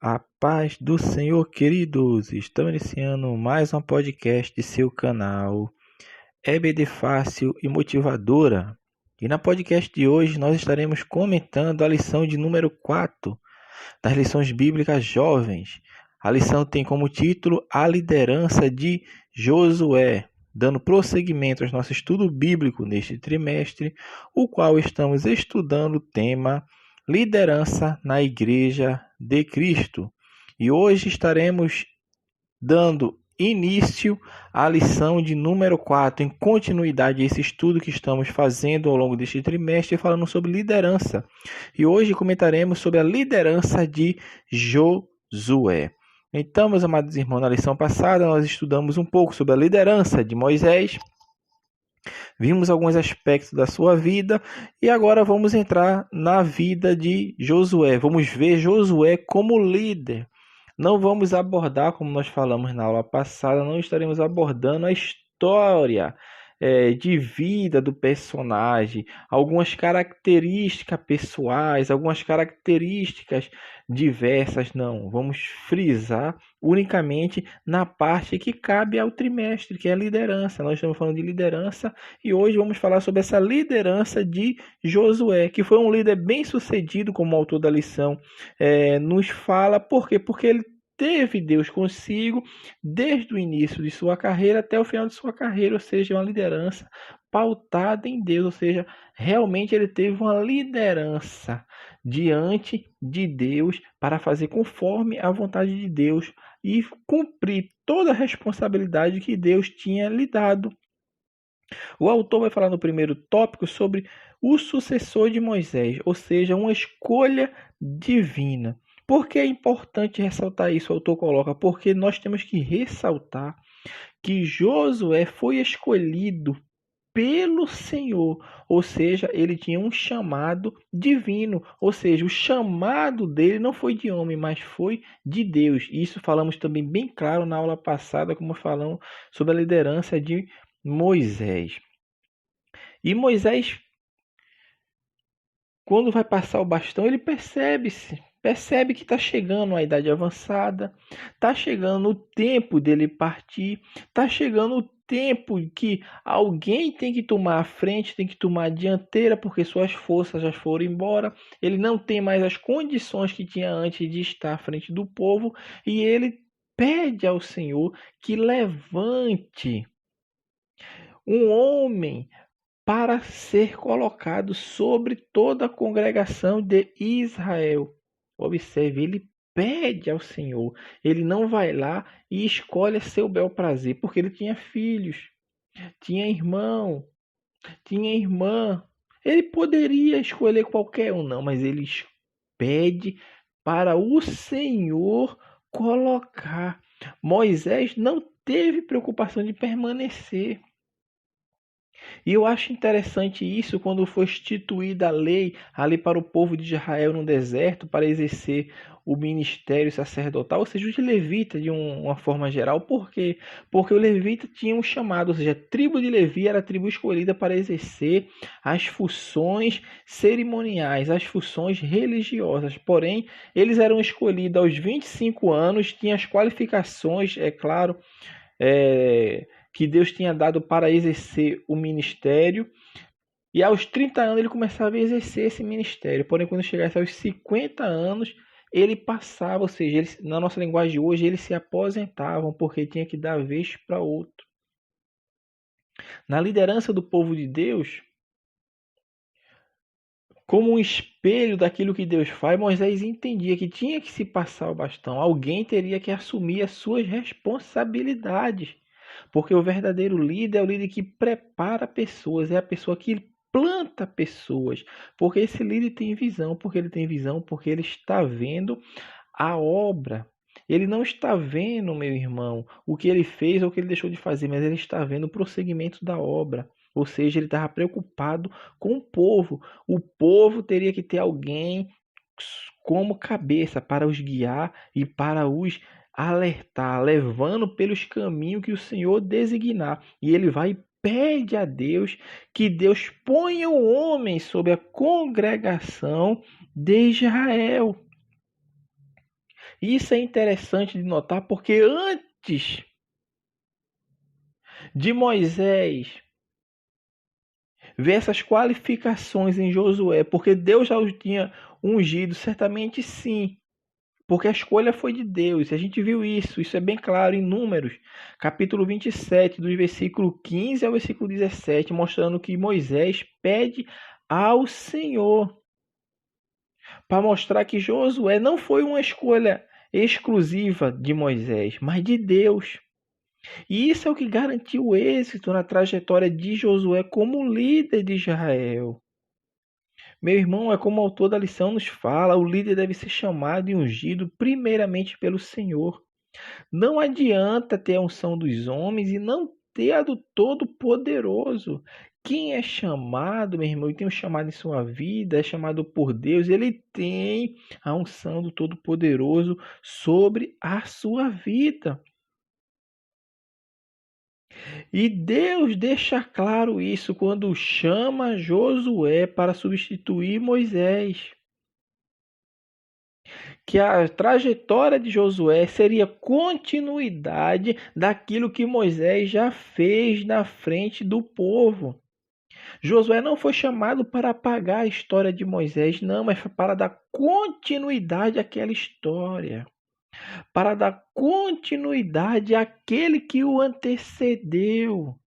A paz do Senhor, queridos! Estamos iniciando mais um podcast de seu canal EBD Fácil e Motivadora. E na podcast de hoje nós estaremos comentando a lição de número 4 das lições bíblicas jovens. A lição tem como título A Liderança de Josué, dando prosseguimento ao nosso estudo bíblico neste trimestre, o qual estamos estudando o tema Liderança na Igreja de Cristo. E hoje estaremos dando início à lição de número 4, em continuidade a esse estudo que estamos fazendo ao longo deste trimestre, falando sobre liderança. E hoje comentaremos sobre a liderança de Josué. Então, meus amados irmãos, na lição passada nós estudamos um pouco sobre a liderança de Moisés, vimos alguns aspectos da sua vida e agora vamos entrar na vida de Josué. Vamos ver Josué como líder. Não vamos abordar, como nós falamos na aula passada, não estaremos abordando a história de vida do personagem, algumas características pessoais, algumas características diversas, não. Vamos frisar unicamente na parte que cabe ao trimestre, que é a liderança. Nós estamos falando de liderança e hoje vamos falar sobre essa liderança de Josué, que foi um líder bem sucedido, como o autor da lição nos fala. Por quê? Porque ele teve Deus consigo desde o início de sua carreira até o final de sua carreira, ou seja, uma liderança pautada em Deus, ou seja, realmente ele teve uma liderança diante de Deus para fazer conforme a vontade de Deus e cumprir toda a responsabilidade que Deus tinha lhe dado. O autor vai falar no primeiro tópico sobre o sucessor de Moisés, ou seja, uma escolha divina. Por que é importante ressaltar isso? O autor coloca, porque nós temos que ressaltar que Josué foi escolhido pelo Senhor, ou seja, ele tinha um chamado divino, ou seja, o chamado dele não foi de homem, mas foi de Deus. Isso falamos também bem claro na aula passada, como falamos sobre a liderança de Moisés. E Moisés, quando vai passar o bastão, ele percebe que está chegando a idade avançada, está chegando o tempo dele partir, está chegando o tempo que alguém tem que tomar a frente, tem que tomar a dianteira, porque suas forças já foram embora, ele não tem mais as condições que tinha antes de estar à frente do povo, e ele pede ao Senhor que levante um homem para ser colocado sobre toda a congregação de Israel. Observe, ele pede ao Senhor. Ele não vai lá e escolhe a seu bel prazer, porque ele tinha filhos, tinha irmão, tinha irmã. Ele poderia escolher qualquer um, não, mas ele pede para o Senhor colocar. Moisés não teve preocupação de permanecer. E eu acho interessante isso quando foi instituída a lei ali para o povo de Israel no deserto para exercer o ministério sacerdotal, ou seja, os levitas de uma forma geral. Por quê? Porque o levita tinha um chamado, ou seja, a tribo de Levi era a tribo escolhida para exercer as funções cerimoniais, as funções religiosas. Porém, eles eram escolhidos aos 25 anos, tinham as qualificações, é claro, que Deus tinha dado para exercer o ministério, e aos 30 anos ele começava a exercer esse ministério. Porém, quando chegasse aos 50 anos, ele passava, ou seja, eles, na nossa linguagem de hoje, eles se aposentavam, porque tinha que dar vez para outro. Na liderança do povo de Deus, como um espelho daquilo que Deus faz, Moisés entendia que tinha que se passar o bastão. Alguém teria que assumir as suas responsabilidades. Porque o verdadeiro líder é o líder que prepara pessoas, é a pessoa que planta pessoas. Porque esse líder tem visão, porque ele tem visão, porque ele está vendo a obra. Ele não está vendo, meu irmão, o que ele fez ou o que ele deixou de fazer, mas ele está vendo o prosseguimento da obra. Ou seja, ele estava preocupado com o povo. O povo teria que ter alguém como cabeça para os guiar e para os alertar, levando pelos caminhos que o Senhor designar. E ele vai e pede a Deus que Deus ponha o homem sobre a congregação de Israel. Isso é interessante de notar porque antes de Moisés ver essas qualificações em Josué, porque Deus já o tinha ungido, certamente sim, porque a escolha foi de Deus. A gente viu isso é bem claro em Números, capítulo 27, do versículo 15 ao versículo 17, mostrando que Moisés pede ao Senhor, para mostrar que Josué não foi uma escolha exclusiva de Moisés, mas de Deus. E isso é o que garantiu o êxito na trajetória de Josué como líder de Israel. Meu irmão, é como o autor da lição nos fala, o líder deve ser chamado e ungido primeiramente pelo Senhor. Não adianta ter a unção dos homens e não ter a do Todo-Poderoso. Quem é chamado, meu irmão, e tem um chamado em sua vida, é chamado por Deus, ele tem a unção do Todo-Poderoso sobre a sua vida. E Deus deixa claro isso quando chama Josué para substituir Moisés. Que a trajetória de Josué seria continuidade daquilo que Moisés já fez na frente do povo. Josué não foi chamado para apagar a história de Moisés, não, mas para dar continuidade àquela história. Para dar continuidade àquele que o antecedeu.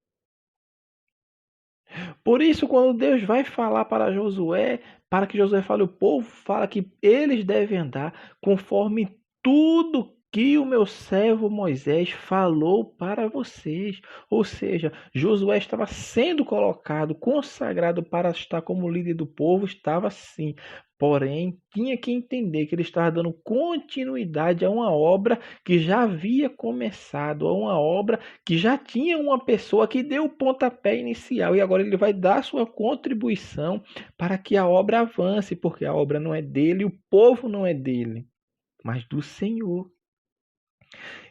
Por isso, quando Deus vai falar para Josué, para que Josué fale, o povo fala que eles devem andar conforme tudo que o meu servo Moisés falou para vocês. Ou seja, Josué estava sendo colocado, consagrado para estar como líder do povo, estava sim. Porém, tinha que entender que ele estava dando continuidade a uma obra que já havia começado, a uma obra que já tinha uma pessoa que deu o pontapé inicial e agora ele vai dar sua contribuição para que a obra avance, porque a obra não é dele, o povo não é dele, mas do Senhor.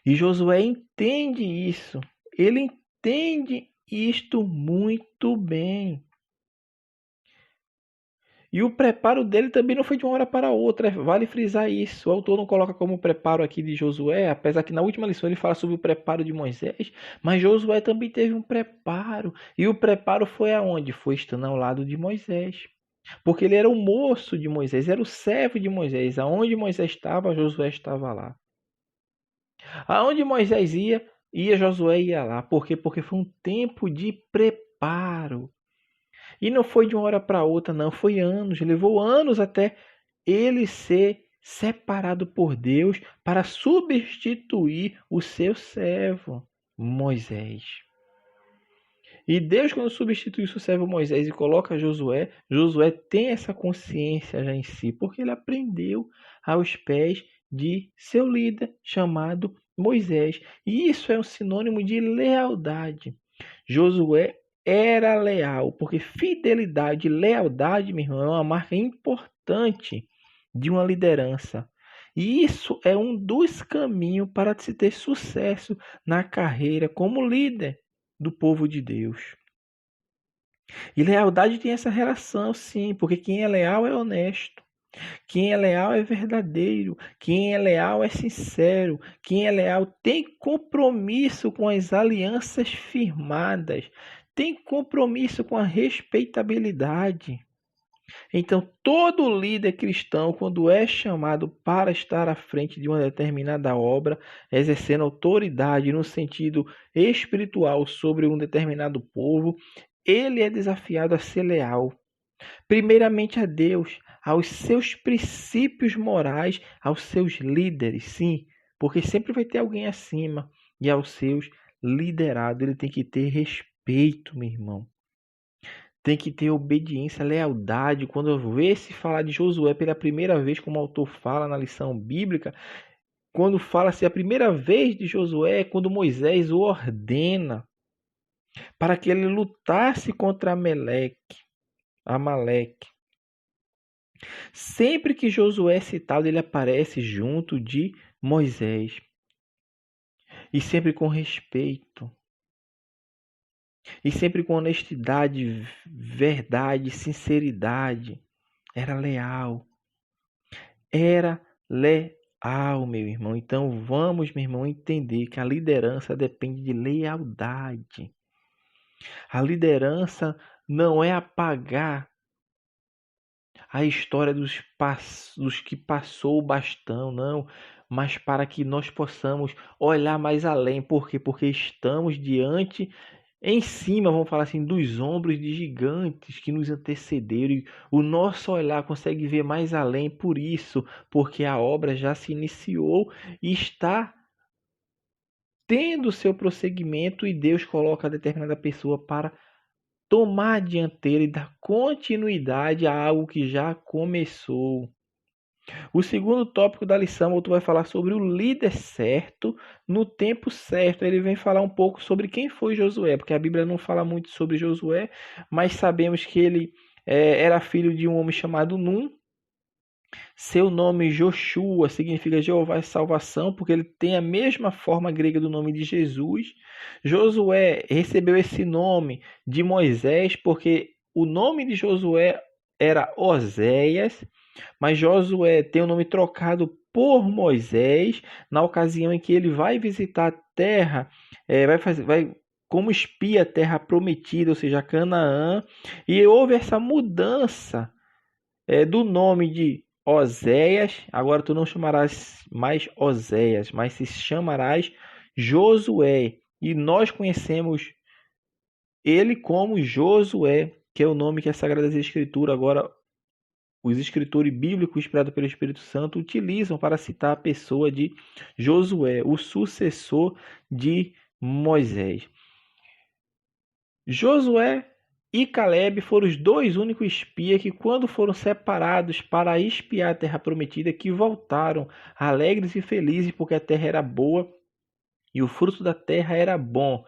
E Josué entende isso. Ele entende isto muito bem. E o preparo dele também não foi de uma hora para outra, vale frisar isso. O autor não coloca como preparo aqui de Josué, apesar que na última lição ele fala sobre o preparo de Moisés, mas Josué também teve um preparo. E o preparo foi aonde? Foi estando ao lado de Moisés. Porque ele era o moço de Moisés, era o servo de Moisés. Aonde Moisés estava, Josué estava lá. Aonde Moisés ia Josué ia lá. Por quê? Porque foi um tempo de preparo. E não foi de uma hora para outra, não. Foi anos. Levou anos até ele ser separado por Deus para substituir o seu servo, Moisés. E Deus, quando substitui o seu servo Moisés e coloca Josué, Josué tem essa consciência já em si, porque ele aprendeu aos pés de seu líder chamado Moisés. E isso é um sinônimo de lealdade. Josué era leal, porque fidelidade e lealdade, meu irmão, é uma marca importante de uma liderança. E isso é um dos caminhos para se ter sucesso na carreira como líder do povo de Deus. E lealdade tem essa relação, sim, porque quem é leal é honesto. Quem é leal é verdadeiro. Quem é leal é sincero. Quem é leal tem compromisso com as alianças firmadas. Tem compromisso com a respeitabilidade. Então, todo líder cristão, quando é chamado para estar à frente de uma determinada obra, exercendo autoridade no sentido espiritual sobre um determinado povo, ele é desafiado a ser leal. Primeiramente a Deus, aos seus princípios morais, aos seus líderes, sim, porque sempre vai ter alguém acima, e aos seus liderados. Ele tem que ter respeito, meu irmão. Tem que ter obediência, lealdade. Quando eu ver se falar de Josué pela primeira vez, como o autor fala na lição bíblica, quando fala-se a primeira vez de Josué, é quando Moisés o ordena para que ele lutasse contra Amaleque. Sempre que Josué é citado, ele aparece junto de Moisés. E sempre com respeito. E sempre com honestidade, verdade, sinceridade. Era leal. Era leal. Meu irmão, então vamos, meu irmão, entender que a liderança depende de lealdade. A liderança não é apagar a história dos que passou o bastão, não, mas para que nós possamos olhar mais além. Por quê? Porque estamos diante, em cima, vamos falar assim, dos ombros de gigantes que nos antecederam. E o nosso olhar consegue ver mais além por isso, porque a obra já se iniciou e está tendo seu prosseguimento, e Deus coloca determinada pessoa para tomar a dianteira e dar continuidade a algo que já começou. O segundo tópico da lição, o autor vai falar sobre o líder certo no tempo certo. Ele vem falar um pouco sobre quem foi Josué, porque a Bíblia não fala muito sobre Josué, mas sabemos que ele era filho de um homem chamado Num. Seu nome Joshua significa Jeová é salvação, porque ele tem a mesma forma grega do nome de Jesus. Josué recebeu esse nome de Moisés, porque o nome de Josué era Oséias, mas Josué tem o nome trocado por Moisés na ocasião em que ele vai visitar a terra, vai como espia a terra prometida, ou seja, Canaã, e houve essa mudança do nome de Oséias. Agora tu não chamarás mais Oséias, mas se chamarás Josué. E nós conhecemos ele como Josué, que é o nome que a Sagrada Escritura, agora os escritores bíblicos inspirados pelo Espírito Santo utilizam para citar a pessoa de Josué, o sucessor de Moisés. Josué e Caleb foram os dois únicos espias que, quando foram separados para espiar a terra prometida, que voltaram alegres e felizes porque a terra era boa e o fruto da terra era bom.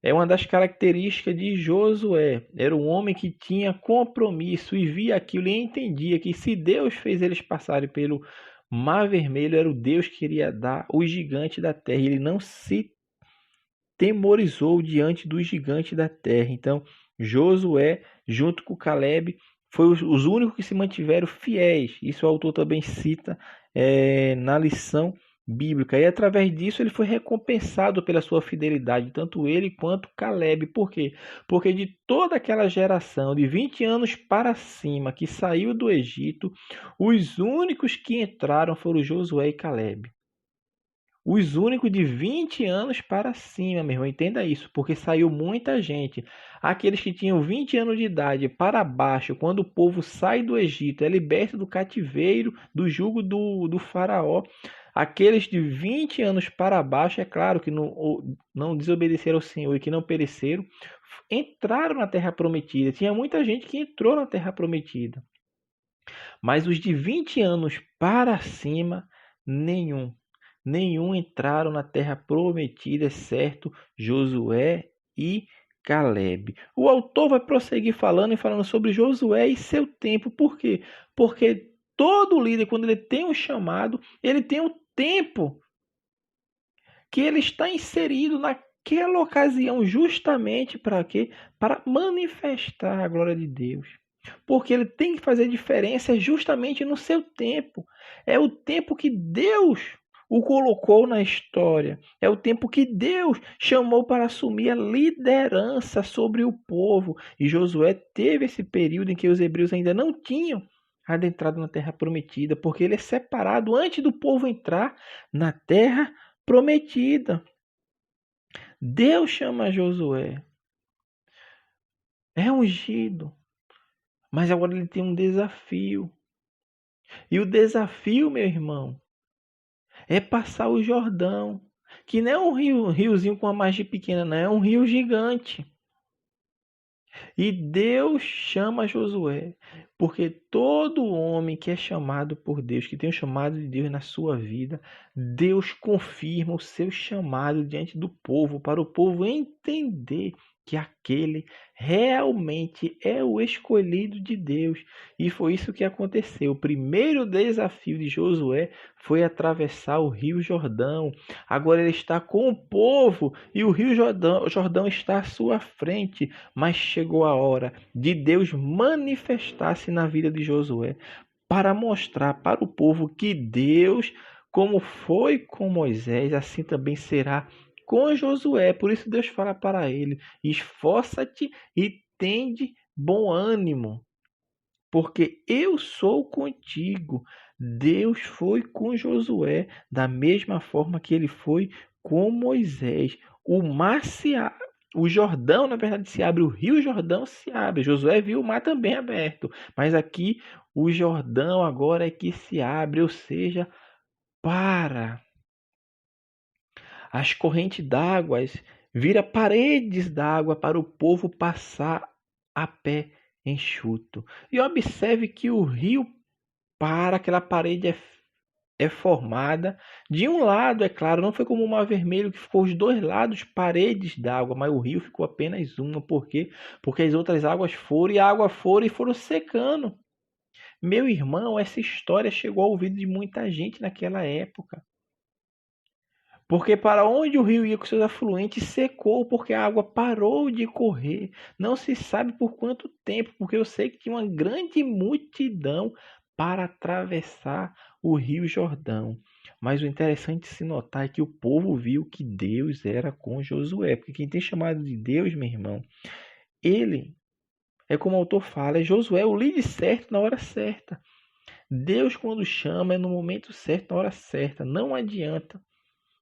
É uma das características de Josué. Era um homem que tinha compromisso e via aquilo e entendia que se Deus fez eles passarem pelo Mar Vermelho, era o Deus que iria dar os gigantes da terra. Ele não se temorizou diante dos gigantes da terra. Então, Josué, junto com Caleb, foi os únicos que se mantiveram fiéis. Isso o autor também cita na lição bíblica. E através disso ele foi recompensado pela sua fidelidade, tanto ele quanto Caleb. Por quê? Porque de toda aquela geração de 20 anos para cima que saiu do Egito, os únicos que entraram foram Josué e Caleb. Os únicos de 20 anos para cima, meu irmão, entenda isso, porque saiu muita gente. Aqueles que tinham 20 anos de idade para baixo, quando o povo sai do Egito, é liberto do cativeiro, do jugo do faraó. Aqueles de 20 anos para baixo, é claro que não desobedeceram ao Senhor e que não pereceram, entraram na terra prometida. Tinha muita gente que entrou na terra prometida. Mas os de 20 anos para cima, nenhum entraram na terra prometida, exceto Josué e Caleb. O autor vai prosseguir falando sobre Josué e seu tempo. Por quê? Porque todo líder, quando ele tem um chamado, ele tem um tempo que ele está inserido naquela ocasião, justamente para quê? Para manifestar a glória de Deus. Porque ele tem que fazer diferença justamente no seu tempo. É o tempo que Deus o colocou na história. É o tempo que Deus chamou para assumir a liderança sobre o povo. E Josué teve esse período em que os hebreus ainda não tinham adentrado na terra prometida, porque ele é separado antes do povo entrar na terra prometida. Deus chama Josué. É ungido. Mas agora ele tem um desafio. E o desafio, meu irmão, é passar o Jordão, que não é um riozinho com uma margem pequena, não, é um rio gigante. E Deus chama Josué, porque todo homem que é chamado por Deus, que tem o chamado de Deus na sua vida, Deus confirma o seu chamado diante do povo, para o povo entender que aquele realmente é o escolhido de Deus. E foi isso que aconteceu. O primeiro desafio de Josué foi atravessar o Rio Jordão. Agora ele está com o povo e o Rio Jordão está à sua frente. Mas chegou a hora de Deus manifestar-se na vida de Josué para mostrar para o povo que Deus Como foi com Moisés, assim também será com Josué. Por isso Deus fala para ele: esforça-te e tende bom ânimo, porque eu sou contigo. Deus foi com Josué da mesma forma que ele foi com Moisés. O mar se abre, o Jordão, na verdade, se abre, o rio Jordão se abre. Josué viu o mar também aberto, mas aqui o Jordão agora é que se abre, ou seja, para as correntes d'água, vira paredes d'água para o povo passar a pé enxuto. E observe que o rio para, aquela parede é formada. De um lado, é claro, não foi como o Mar Vermelho, que ficou os dois lados paredes d'água, mas o rio ficou apenas uma. Por quê? Porque as outras águas foram e a água foram secando. Meu irmão, essa história chegou ao ouvido de muita gente naquela época. Porque para onde o rio ia com seus afluentes secou, porque a água parou de correr. Não se sabe por quanto tempo, porque eu sei que tinha uma grande multidão para atravessar o rio Jordão. Mas o interessante de se notar é que o povo viu que Deus era com Josué. Porque quem tem chamado de Deus, meu irmão, ele é como o autor fala, é Josué, o líder certo na hora certa. Deus, quando chama, é no momento certo, na hora certa. Não adianta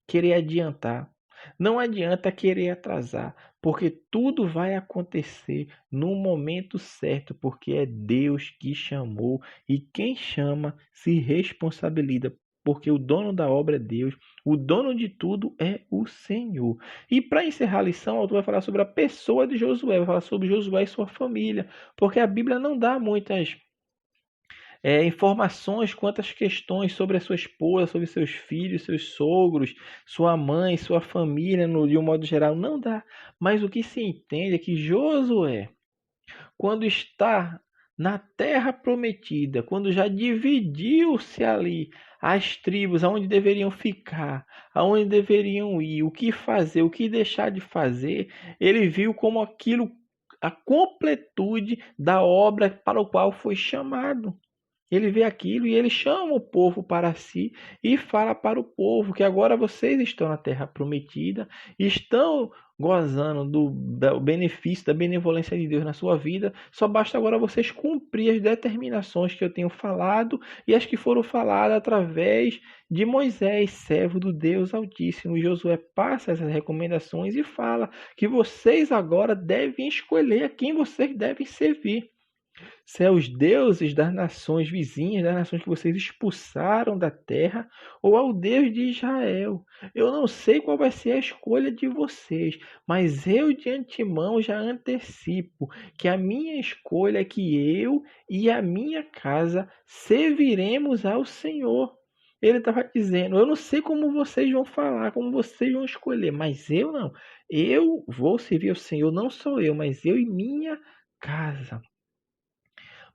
querer adiantar. Não adianta querer atrasar, porque tudo vai acontecer no momento certo, porque é Deus que chamou e quem chama se responsabiliza, porque o dono da obra é Deus, o dono de tudo é o Senhor. E para encerrar a lição, o autor vai falar sobre a pessoa de Josué, vai falar sobre Josué e sua família, porque a Bíblia não dá muitas informações quanto às questões sobre a sua esposa, sobre seus filhos, seus sogros, sua mãe, sua família, de um modo geral, não dá. Mas o que se entende é que Josué, quando está na terra prometida, quando já dividiu-se ali as tribos, aonde deveriam ficar, aonde deveriam ir, o que fazer, o que deixar de fazer, ele viu como aquilo a completude da obra para o qual foi chamado. Ele vê aquilo e ele chama o povo para si e fala para o povo que agora vocês estão na terra prometida, estão gozando do benefício, da benevolência de Deus na sua vida. Só basta agora vocês cumprir as determinações que eu tenho falado e as que foram faladas através de Moisés, servo do Deus Altíssimo. E Josué passa essas recomendações e fala que vocês agora devem escolher a quem vocês devem servir. Se é os deuses das nações vizinhas, das nações que vocês expulsaram da terra, ou ao Deus de Israel. Eu não sei qual vai ser a escolha de vocês, mas eu de antemão já antecipo que a minha escolha é que eu e a minha casa serviremos ao Senhor. Ele estava dizendo, eu não sei como vocês vão falar, como vocês vão escolher, mas eu não. Eu vou servir ao Senhor, não sou eu, mas eu e minha casa.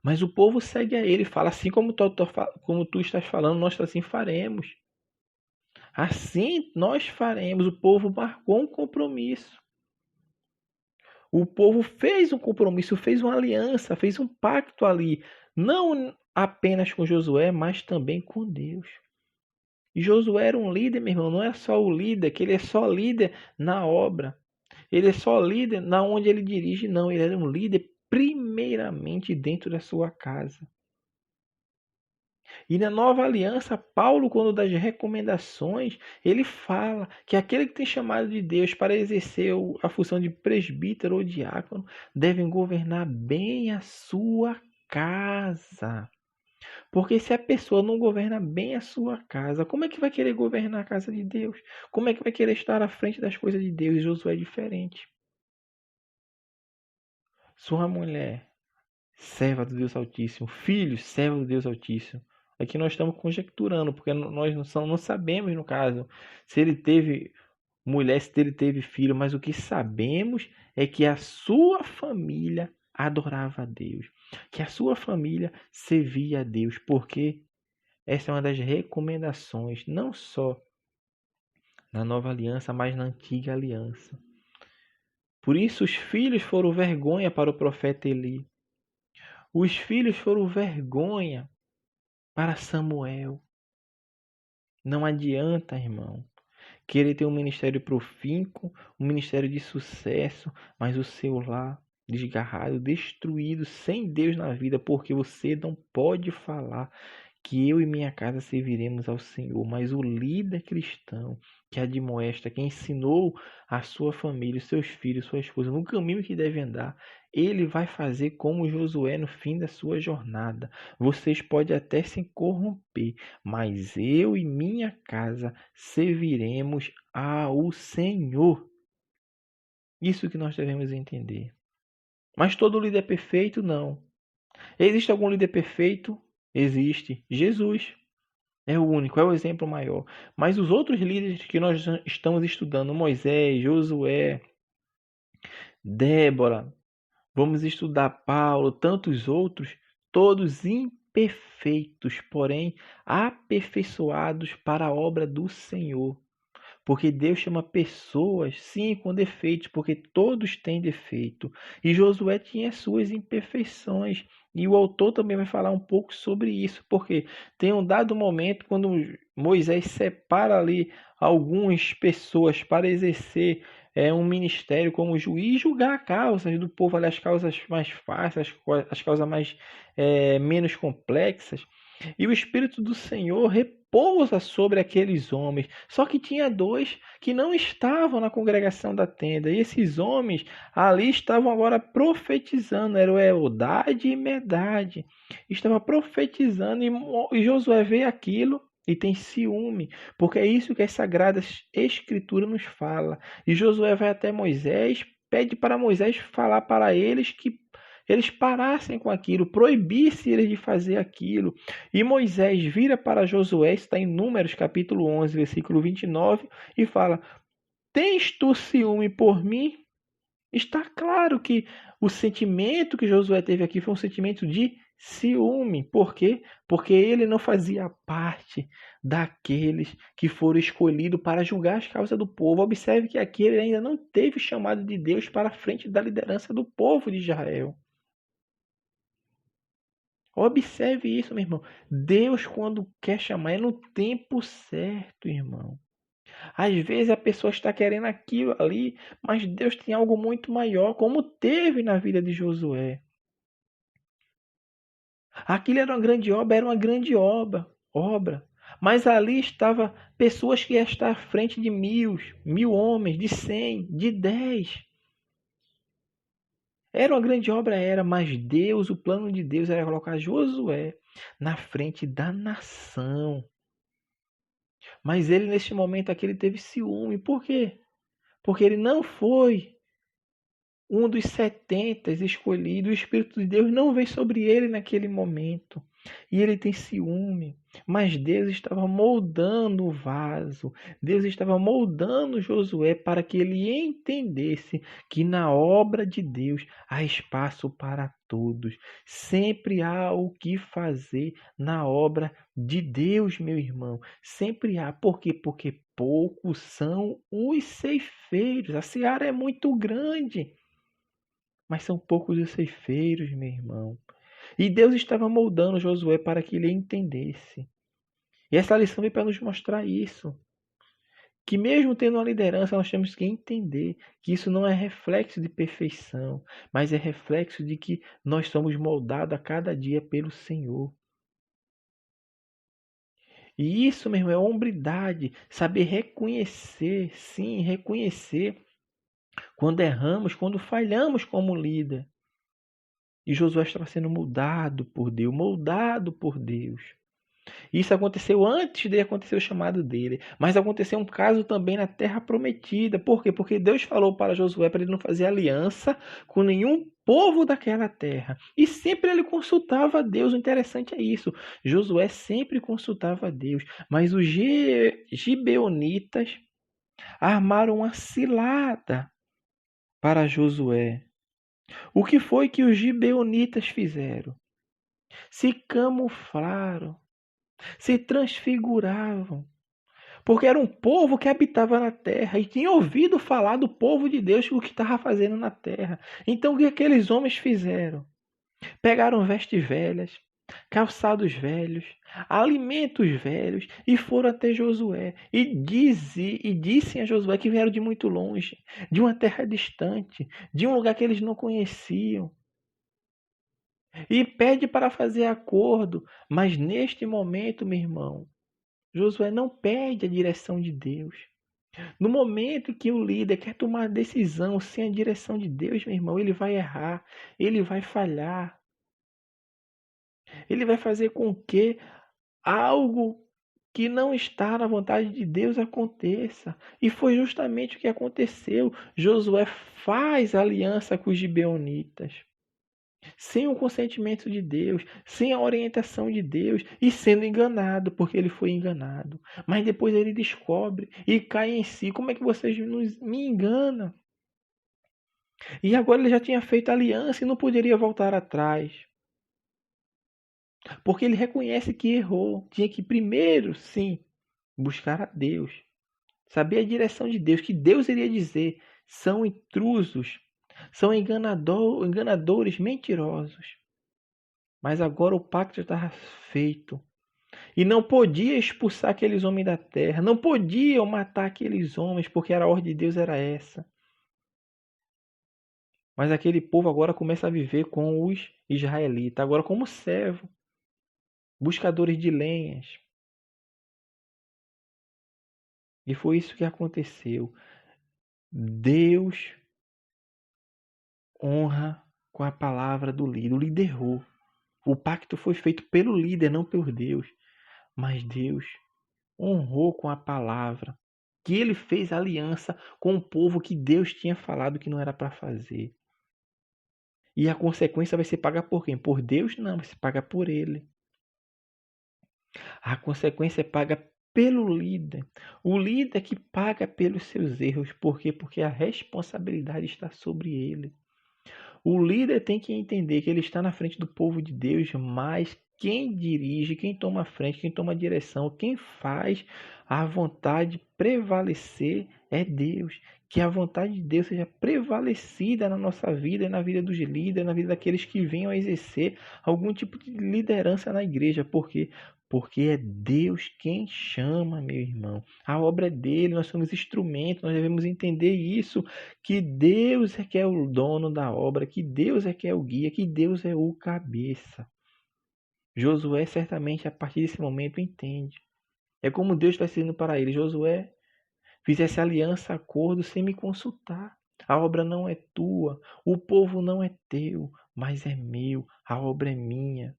Mas o povo segue a ele, fala assim como tu estás falando, nós assim faremos. Assim nós faremos. O povo marcou um compromisso. O povo fez um compromisso, fez uma aliança, fez um pacto ali. Não apenas com Josué, mas também com Deus. E Josué era um líder, meu irmão. Não é só o líder, que ele é só líder na obra. Ele é só líder na onde ele dirige, não. Ele era um líder primeiramente dentro da sua casa. E na nova aliança, Paulo, quando dá as recomendações, ele fala que aquele que tem chamado de Deus para exercer a função de presbítero ou diácono devem governar bem a sua casa. Porque se a pessoa não governa bem a sua casa, como é que vai querer governar a casa de Deus? Como é que vai querer estar à frente das coisas de Deus? Josué é diferente. Sua mulher, serva do Deus Altíssimo. Filho, servo do Deus Altíssimo. Aqui nós estamos conjecturando, porque nós não sabemos, no caso, se ele teve mulher, se ele teve filho, mas o que sabemos é que a sua família adorava a Deus, que a sua família servia a Deus, porque essa é uma das recomendações, não só na nova aliança, mas na antiga aliança. Por isso os filhos foram vergonha para o profeta Eli. Os filhos foram vergonha para Samuel. Não adianta, irmão, querer ter um ministério profícuo, um ministério de sucesso, mas o seu lar desgarrado, destruído, sem Deus na vida, porque você não pode falar que eu e minha casa serviremos ao Senhor, mas o líder cristão que admoesta, que ensinou a sua família, os seus filhos, sua esposa no caminho que deve andar, ele vai fazer como Josué no fim da sua jornada. Vocês podem até se corromper, mas eu e minha casa serviremos ao Senhor. Isso que nós devemos entender. Mas todo líder é perfeito? Não. Existe algum líder perfeito? Existe. Jesus é o único, é o exemplo maior. Mas os outros líderes que nós estamos estudando, Moisés, Josué, Débora, vamos estudar Paulo, tantos outros, todos imperfeitos, porém aperfeiçoados para a obra do Senhor. Porque Deus chama pessoas, sim, com defeitos, porque todos têm defeito. E Josué tinha suas imperfeições. E o autor também vai falar um pouco sobre isso, porque tem um dado momento quando Moisés separa ali algumas pessoas para exercer um ministério como juiz e julgar causas do povo, ali, as causas mais fáceis, as causas mais menos complexas. E o Espírito do Senhor repousa sobre aqueles homens. Só que tinha dois que não estavam na congregação da tenda. E esses homens ali estavam agora profetizando. Era o Eldade e Medade. Estava profetizando e Josué vê aquilo e tem ciúme. Porque é isso que as Sagradas Escrituras nos fala. E Josué vai até Moisés, pede para Moisés falar para eles que eles parassem com aquilo, proibisse eles de fazer aquilo. E Moisés vira para Josué, está em Números capítulo 11, versículo 29, e fala: tens tu ciúme por mim? Está claro que o sentimento que Josué teve aqui foi um sentimento de ciúme. Por quê? Porque ele não fazia parte daqueles que foram escolhidos para julgar as causas do povo. Observe que aqui ele ainda não teve chamado de Deus para a frente da liderança do povo de Israel. Observe isso, meu irmão. Deus, quando quer chamar, é no tempo certo, irmão. Às vezes a pessoa está querendo aquilo ali, mas Deus tem algo muito maior, como teve na vida de Josué. Aquilo era uma grande obra. Mas ali estava pessoas que iam estar à frente de 1.000 homens, de 100, de 10. Era uma grande obra, mas Deus, o plano de Deus era colocar Josué na frente da nação. Mas ele, neste momento aqui, ele teve ciúme. Por quê? Porque ele não foi um dos 70 escolhidos. O Espírito de Deus não veio sobre ele naquele momento. E ele tem ciúme. Mas Deus estava moldando o vaso. Deus estava moldando Josué para que ele entendesse que na obra de Deus há espaço para todos. Sempre há o que fazer na obra de Deus, meu irmão. Sempre há. Por quê? Porque poucos são os ceifeiros. A seara é muito grande, mas são poucos os ceifeiros, meu irmão. E Deus estava moldando Josué para que ele entendesse. E essa lição veio para nos mostrar isso. Que mesmo tendo uma liderança, nós temos que entender que isso não é reflexo de perfeição, mas é reflexo de que nós somos moldados a cada dia pelo Senhor. E isso, meu irmão, é hombridade. Saber reconhecer, sim, reconhecer quando erramos, quando falhamos como líder. E Josué estava sendo moldado por Deus, moldado por Deus. Isso aconteceu antes de acontecer o chamado dele. Mas aconteceu um caso também na Terra Prometida. Por quê? Porque Deus falou para Josué para ele não fazer aliança com nenhum povo daquela terra. E sempre ele consultava a Deus. O interessante é isso. Josué sempre consultava a Deus. Mas os gibeonitas armaram uma cilada para Josué. O que foi que os gibeonitas fizeram? Se camuflaram, se transfiguravam, porque era um povo que habitava na terra e tinha ouvido falar do povo de Deus, o que estava fazendo na terra. Então o que aqueles homens fizeram? Pegaram vestes velhas, calçados velhos, alimentos velhos, e foram até Josué e dissem a Josué que vieram de muito longe, de uma terra distante, de um lugar que eles não conheciam, e pede para fazer acordo. Mas neste momento, meu irmão, Josué não pede a direção de Deus. No momento que o líder quer tomar decisão sem a direção de Deus, meu irmão, ele vai errar, ele vai falhar, ele vai fazer com que algo que não está na vontade de Deus aconteça. E foi justamente o que aconteceu. Josué faz aliança com os gibeonitas, sem o consentimento de Deus, sem a orientação de Deus, e sendo enganado, porque ele foi enganado. Mas depois ele descobre e cai em si: como é que vocês me enganam? E agora ele já tinha feito aliança e não poderia voltar atrás. Porque ele reconhece que errou. Tinha que primeiro, sim, buscar a Deus. Saber a direção de Deus, que Deus iria dizer: são intrusos, são enganadores, mentirosos. Mas agora o pacto já estava feito. E não podia expulsar aqueles homens da terra. Não podiam matar aqueles homens, porque a ordem de Deus era essa. Mas aquele povo agora começa a viver com os israelitas, agora como servo, buscadores de lenhas. E foi isso que aconteceu. Deus honra com a palavra do líder. O líder errou. O pacto foi feito pelo líder, não por Deus. Mas Deus honrou com a palavra. Que ele fez aliança com o povo que Deus tinha falado que não era para fazer. E a consequência vai ser paga por quem? Por Deus? Não, vai ser paga por ele. A consequência é paga pelo líder. O líder que paga pelos seus erros. Por quê? Porque a responsabilidade está sobre ele. O líder tem que entender que ele está na frente do povo de Deus, mas quem dirige, quem toma a frente, quem toma a direção, quem faz a vontade prevalecer é Deus. Que a vontade de Deus seja prevalecida na nossa vida e na vida dos líderes, na vida daqueles que venham a exercer algum tipo de liderança na igreja. Por quê? Porque é Deus quem chama, meu irmão. A obra é dele, nós somos instrumentos, nós devemos entender isso, que Deus é que é o dono da obra, que Deus é que é o guia, que Deus é o cabeça. Josué certamente a partir desse momento entende. É como Deus está dizendo para ele: Josué, fizesse aliança, acordo sem me consultar. A obra não é tua, o povo não é teu, mas é meu, a obra é minha.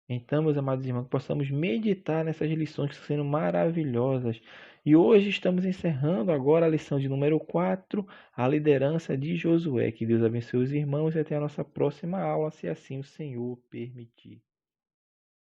Então, meus amados irmãos, que possamos meditar nessas lições que estão sendo maravilhosas. E hoje estamos encerrando agora a lição de número 4, a liderança de Josué. Que Deus abençoe os irmãos e até a nossa próxima aula, se assim o Senhor permitir.